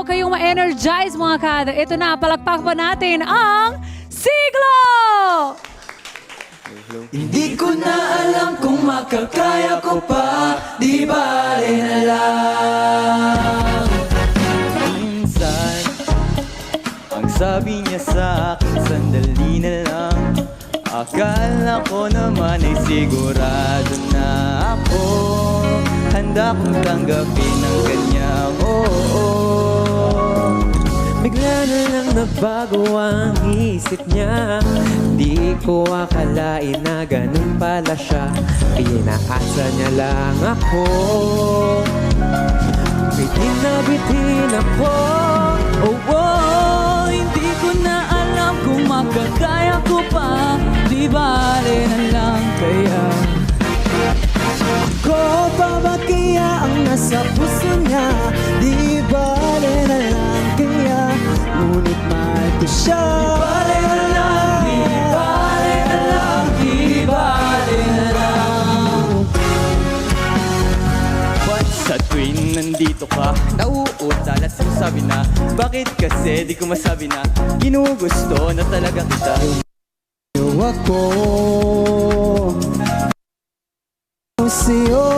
Kayong ma-energize mga kada. Ito na, palakpak pa natin ang siglo! Hindi ko na alam kung makakaya ko pa, di bale na lang. Minsan, ang sabi niya sa akin, sandali na lang. Akala ko naman ay sigurado na ako. Handa kong tanggapin ang kanyang oo. Bigla na lang nagbago ang isip niya. Di ko akalain na ganun pala siya. Pinaasa niya lang ako. Bitin na bitin ako. Oh, oh, hindi ko na alam kung makakaya ko pa. Di bale na lang kaya. Ko pa ba kaya ang nasa puso niya, di bale na lang kaya. Ngunit mahal ko siya. Di bale na lang, di bale na lang, di bale na lang. Ba't sa tuwing nandito ka, nauutal at sinasabi na, bakit kasi di ko masabi na ginugusto na talaga kita. Ako sa'yo,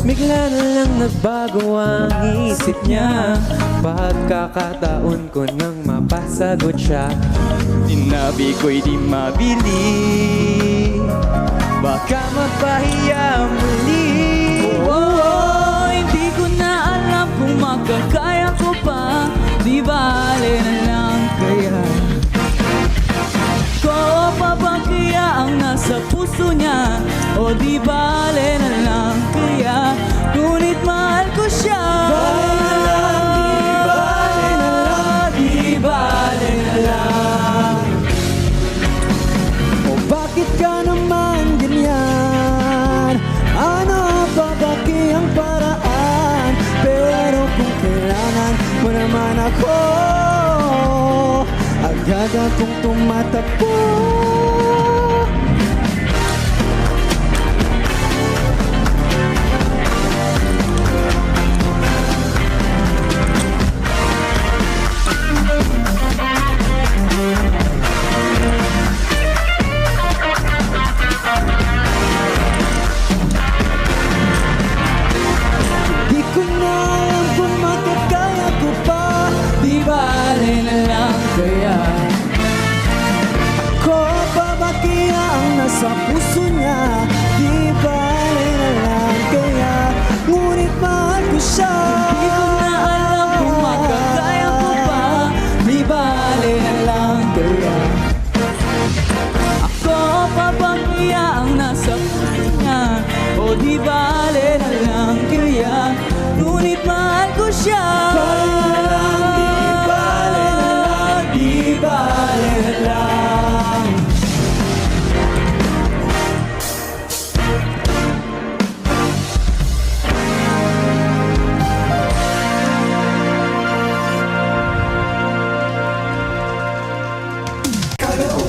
Bigla na lang nagbago ang isip niya. Pagkakataon ko nang mapasagot siya, sinabi ko'y di mabili, baka mapahiya muli. oh, hindi ko na alam kung makakaya ko pa, di bale na lang kaya. Ko pa ba kaya ang nasa puso niya, o di bale na lang kaya. Ngunit mahal ko siya. Di bale na lang, di bale na lang. O bakit ka naman ganyan? Ano pa ba kayang paraan? Pero kung kailangan mo naman ako, agad akong tumatakbo. Di ko na alam kung makakaya ko pa, di bale na lang kaya. Ako pa ba kaya ang nasa puso niya, di bale na lang kaya. Ngunit mahal ko siya. Di ko na alam kung makakaya ko pa, di bale na lang kaya. Ako pa ba kaya ang nasa puso niya, o di bale na lang kaya. Ngunit mahal ko siya.